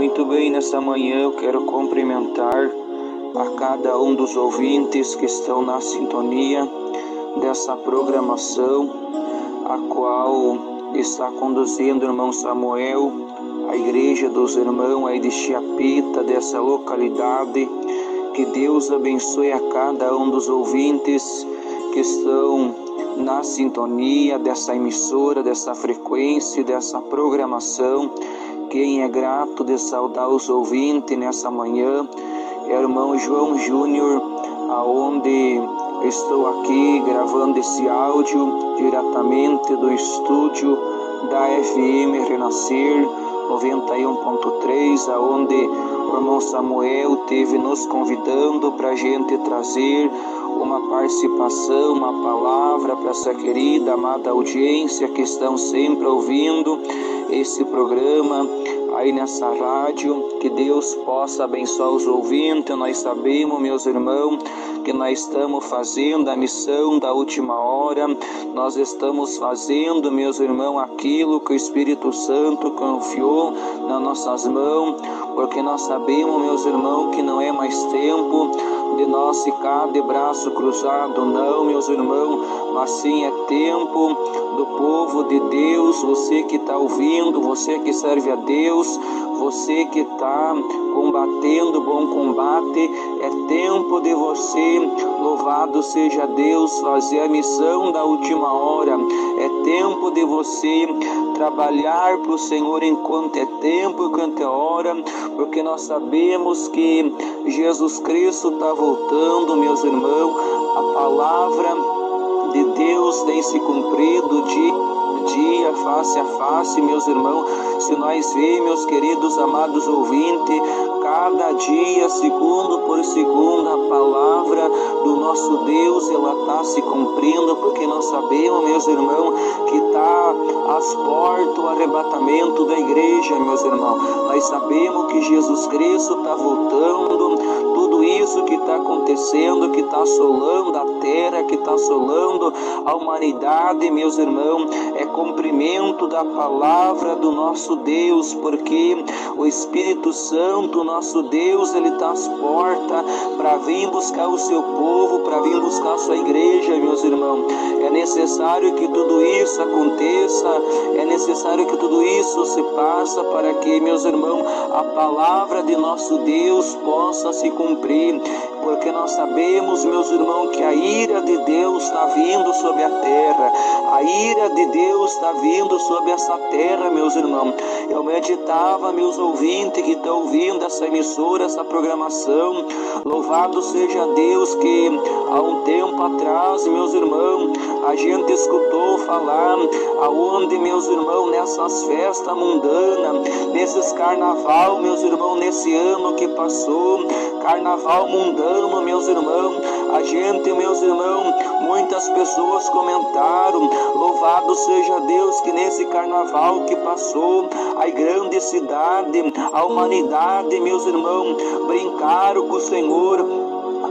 Muito bem, nessa manhã eu quero cumprimentar a cada um dos ouvintes que estão na sintonia dessa programação, a qual está conduzindo o irmão Samuel, a igreja dos irmãos aí de Chiapita, dessa localidade. Que Deus abençoe a cada um dos ouvintes que estão na sintonia dessa emissora, dessa frequência, dessa programação. Quem é grato de saudar os ouvintes nessa manhã é o irmão João Júnior, aonde estou aqui gravando esse áudio diretamente do estúdio da FM Renascer 91.3, aonde o irmão Samuel teve nos convidando para a gente trazer uma participação, uma palavra para essa querida, amada audiência que estão sempre ouvindo esse programa aí nessa rádio. Que Deus possa abençoar os ouvintes. Nós sabemos, meus irmãos, que nós estamos fazendo a missão da última hora. Nós estamos fazendo, meus irmãos, aquilo que o Espírito Santo confiou nas nossas mãos, porque nós sabemos, meus irmãos, que não é mais tempo de nós ficar de braço cruzado, não, meus irmãos, mas sim é tempo do povo de Deus. Você que está ouvindo, você que serve a Deus, você que está combatendo o bom combate, é tempo de você, louvado seja Deus, fazer a missão da última hora. É tempo de você trabalhar para o Senhor enquanto é tempo, enquanto é hora, porque nós sabemos que Jesus Cristo está voltando, meus irmãos. A palavra de Deus tem se cumprido dia, face a face, meus irmãos. Se nós vemos, meus queridos amados ouvintes, cada dia, segundo por segundo, a palavra do nosso Deus, ela está se cumprindo, porque nós sabemos, meus irmãos, que está às portas o arrebatamento da igreja, meus irmãos. Nós sabemos que Jesus Cristo está voltando. Tudo isso que está acontecendo, que está assolando a terra, que está assolando a humanidade, meus irmãos, é cumprimento da palavra do nosso Deus, porque o Espírito Santo, nosso Deus, ele está às portas para vir buscar o seu povo, para vir buscar a sua igreja, meus irmãos. É necessário que tudo isso aconteça, é necessário que tudo isso se passe para que, meus irmãos, a palavra de nosso Deus possa se cumprir, porque nós sabemos, meus irmãos, que a ira de Deus está vindo sobre a terra. A ira de Deus está vindo sobre essa terra, meus irmãos. Eu meditava, meus ouvintes que estão ouvindo essa emissora, essa programação. Louvado seja Deus que há um tempo atrás, meus irmãos, a gente escutou falar aonde, meus irmãos, nessas festas mundanas, nesses carnaval, meus irmãos, nesse ano que passou, carnaval mundano, meus irmãos, a gente, meus irmãos, muitas pessoas comentaram, louvado seja Deus que nesse carnaval que passou, a grande cidade, a humanidade, meus irmãos, brincaram com o Senhor.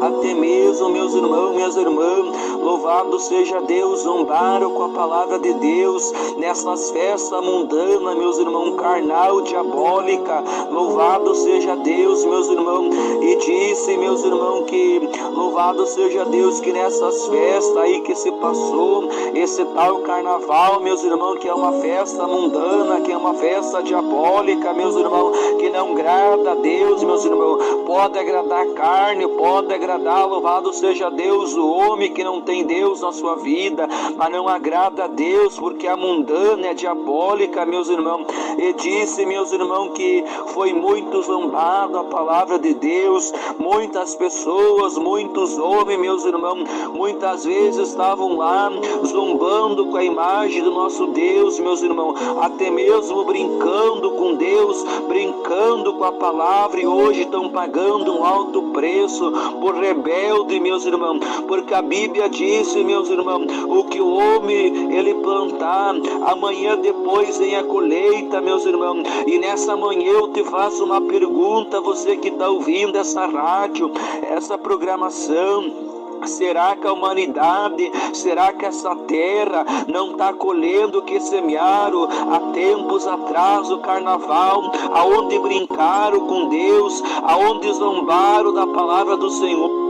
Até mesmo, meus irmãos, minhas irmãs, louvado seja Deus, zombaram com a palavra de Deus nessas festas mundanas, meus irmãos, carnal, diabólica. Louvado seja Deus, meus irmãos, e disse, meus irmãos, que louvado seja Deus que nessas festas aí que se passou, esse tal carnaval, meus irmãos, que é uma festa mundana, que é uma festa diabólica, meus irmãos, que não agrada a Deus, meus irmãos. Pode agradar a carne, pode agradar, louvado seja Deus, o homem que não tem Deus na sua vida, mas não agrada a Deus, porque a mundana é diabólica, meus irmãos. E disse, meus irmãos, que foi muito zombado a palavra de Deus. Muitas pessoas, muitos homens, meus irmãos, muitas vezes estavam lá zombando com a imagem do nosso Deus, meus irmãos, até mesmo brincando com Deus, brincando com a palavra, e hoje estão pagando um alto preço por rebelde, meus irmãos, porque a Bíblia disse, meus irmãos, o que o homem ele plantar, amanhã depois vem a colheita, meus irmãos. E nessa manhã eu te faço uma pergunta, você que está ouvindo essa rádio, essa programação. Será que a humanidade, será que essa terra não está colhendo o que semearam há tempos atrás, o carnaval, aonde brincaram com Deus, aonde zombaram da palavra do Senhor,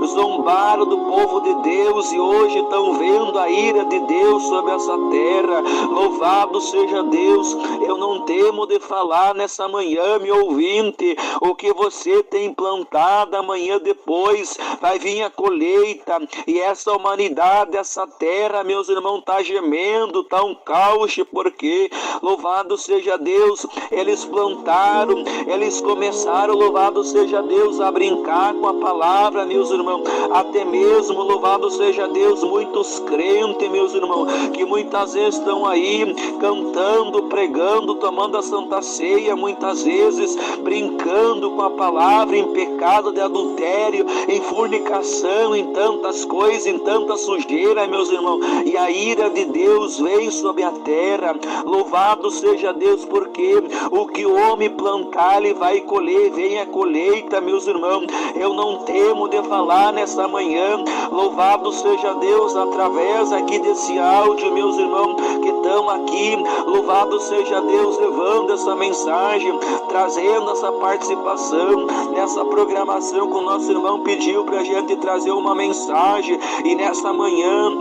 zombaram do povo de Deus e hoje estão vendo a ira de Deus sobre essa terra? Louvado seja Deus. Eu não temo de falar nessa manhã, meu ouvinte, o que você tem plantado, amanhã depois vai vir a colheita, e essa humanidade, essa terra, meus irmãos, está gemendo, está um caos, porque, louvado seja Deus, eles plantaram, eles começaram, louvado seja Deus, a brincar com a palavra, meus irmãos, até mesmo, louvado seja Deus, muitos crentes, meus irmãos, que muitas vezes estão aí cantando, pregando, tomando a Santa Ceia, muitas vezes brincando com a palavra, em pecado de adultério, em fornicação, em tantas coisas, em tanta sujeira, meus irmãos, e a ira de Deus vem sobre a terra. Louvado seja Deus, porque o que o homem plantar, ele vai colher, vem a colheita, meus irmãos. Eu não temo de falar nessa manhã, louvado seja Deus, através aqui desse áudio, meus irmãos, que estão aqui, louvado seja Deus, levando essa mensagem, trazendo essa participação nessa programação que o nosso irmão pediu para a gente trazer uma mensagem. E nessa manhã,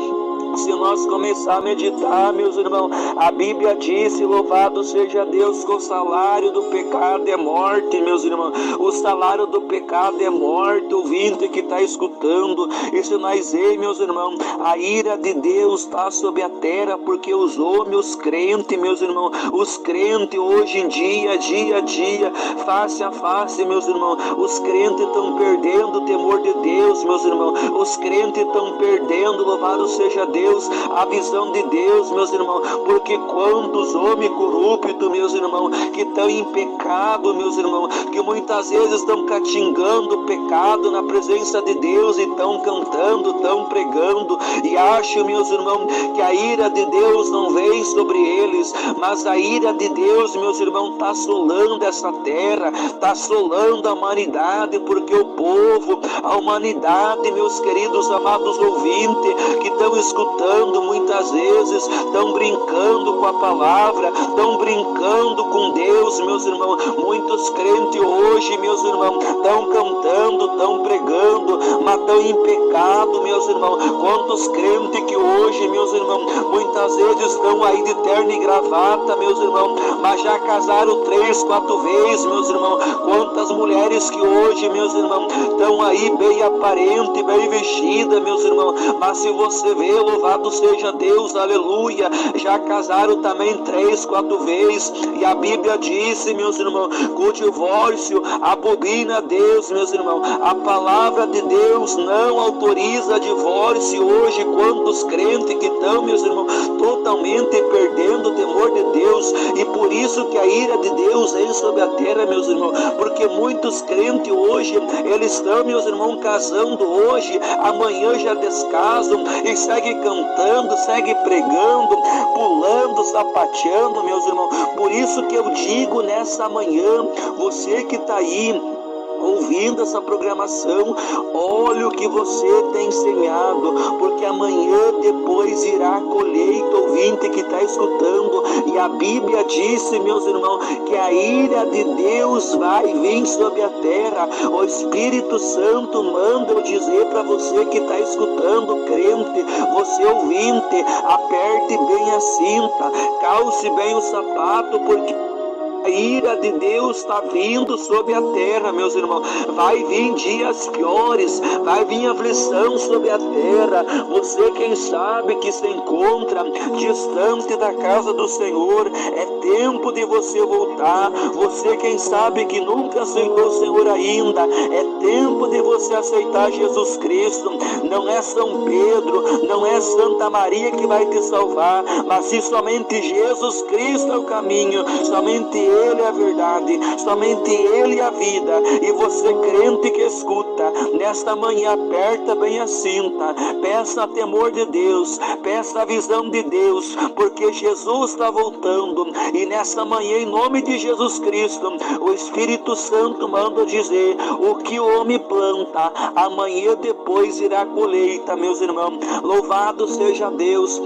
se nós começar a meditar, meus irmãos, a Bíblia disse, louvado seja Deus, que o salário do pecado é morte, meus irmãos. O salário do pecado é morte, ouvinte que está escutando. E se nós vemos, meus irmãos, a ira de Deus está sobre a terra, porque os homens, os crentes, meus irmãos, os crentes hoje em dia, dia a dia, face a face, meus irmãos, os crentes estão perdendo o temor de Deus, meus irmãos. Os crentes estão perdendo, louvado seja Deus, a visão de Deus, meus irmãos, porque quantos homens corruptos, meus irmãos, que estão em pecado, meus irmãos, que muitas vezes estão catingando o pecado na presença de Deus, e estão cantando, estão pregando, e acham, meus irmãos, que a ira de Deus não vem sobre eles, mas a ira de Deus, meus irmãos, está assolando essa terra, está assolando a humanidade, porque o povo, a humanidade, meus queridos amados ouvintes, que estão escutando muitas vezes, estão brincando com a palavra, estão brincando com Deus, meus irmãos. Muitos crentes hoje, meus irmãos, estão cantando, estão pregando, mas estão em pecado, meus irmãos. Quantos crentes que hoje, meus irmãos, muitas vezes estão aí de terno e gravata, meus irmãos, mas já casaram 3, 4 vezes, meus irmãos. Quantas mulheres que hoje, meus irmãos, estão aí bem aparente, bem vestida, meus irmãos, mas se você vê, louvado seja Deus, aleluia, já casaram também 3, 4 vezes, e a Bíblia disse, meus irmãos, que o divórcio abomina a Deus, meus irmãos. A palavra de Deus não autoriza divórcio hoje. Quantos crentes que estão, meus irmãos, totalmente perdendo o temor de Deus, e por isso que a ira de Deus vem sobre a terra, meus irmãos, porque muitos crentes hoje, eles estão, meus irmãos, casando hoje, amanhã já descasam, e segue cantando, segue pregando, pulando, sapateando, meus irmãos. Por isso que eu digo nessa manhã, você que está aí ouvindo essa programação, olha o que você tem semeado, porque amanhã depois irá a colheita, ouvinte que está escutando. E a Bíblia disse, meus irmãos, que a ira de Deus vai vir sobre a terra. O Espírito Santo manda eu dizer para você que está escutando, crente, você ouvinte, aperte bem a cinta, calce bem o sapato, porque a ira de Deus está vindo sobre a terra, meus irmãos. Vai vir dias piores, vai vir aflição sobre a terra. Você, quem sabe que se encontra distante da casa do Senhor, é tempo de você voltar. Você, quem sabe que nunca aceitou o Senhor ainda, é tempo de você aceitar Jesus Cristo. Não é São Pedro, não é Santa Maria que vai te salvar, mas se somente Jesus Cristo é o caminho, somente Ele é a verdade, somente Ele é a vida. E você, crente que escuta, nesta manhã aperta bem a cinta, peça temor de Deus, peça a visão de Deus, porque Jesus está voltando. E nesta manhã, em nome de Jesus Cristo, o Espírito Santo manda dizer: o que o homem planta, amanhã depois irá a colheita, meus irmãos. Louvado seja Deus.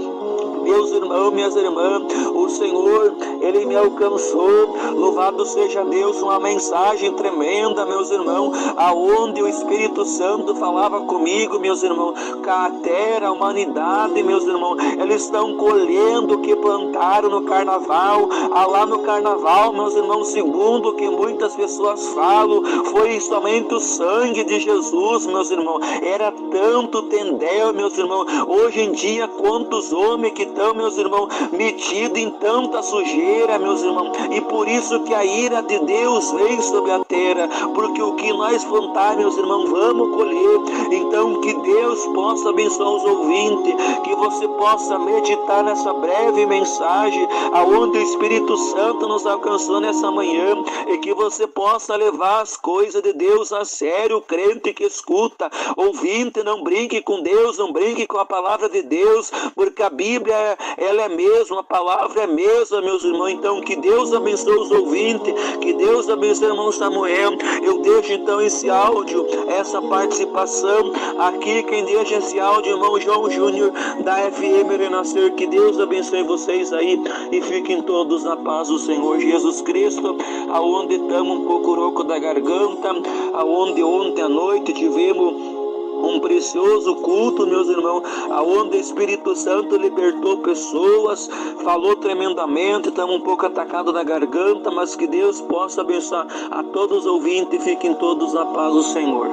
Meus irmãos, minhas irmãs, o Senhor, Ele me alcançou. Louvado seja Deus, uma mensagem tremenda, meus irmãos, aonde o Espírito Santo falava comigo, meus irmãos, que a terra, a humanidade, meus irmãos, eles estão colhendo o que plantaram no carnaval. Lá no carnaval, meus irmãos, segundo o que muitas pessoas falam, foi somente o sangue de Jesus, meus irmãos. Era tanto tendel, meus irmãos. Hoje em dia, quantos homens que estão, meus irmãos, metidos em tanta sujeira, meus irmãos, e por isso que a ira de Deus vem sobre a terra, porque o que nós plantar, meus irmãos, vamos colher. Então que Deus possa abençoar os ouvintes, que você possa meditar nessa breve mensagem, aonde o Espírito Santo nos alcançou nessa manhã, e que você possa levar as coisas de Deus a sério, crente que escuta, ouvinte, não brinque com Deus, não brinque com a palavra de Deus, porque a Bíblia ela é mesma, a palavra é mesma, meus irmãos. Então que Deus abençoe os ouvintes, que Deus abençoe o irmão Samuel. Eu deixo então esse áudio, essa participação aqui, quem deixa esse áudio, irmão João Júnior da FM Renascer. Que Deus abençoe vocês aí e fiquem todos na paz do Senhor Jesus Cristo. Aonde estamos um pouco rouco da garganta, aonde ontem à noite tivemos um precioso culto, meus irmãos, aonde o Espírito Santo libertou pessoas, falou tremendamente. Estamos um pouco atacados na garganta, mas que Deus possa abençoar a todos os ouvintes e fiquem todos na paz do Senhor.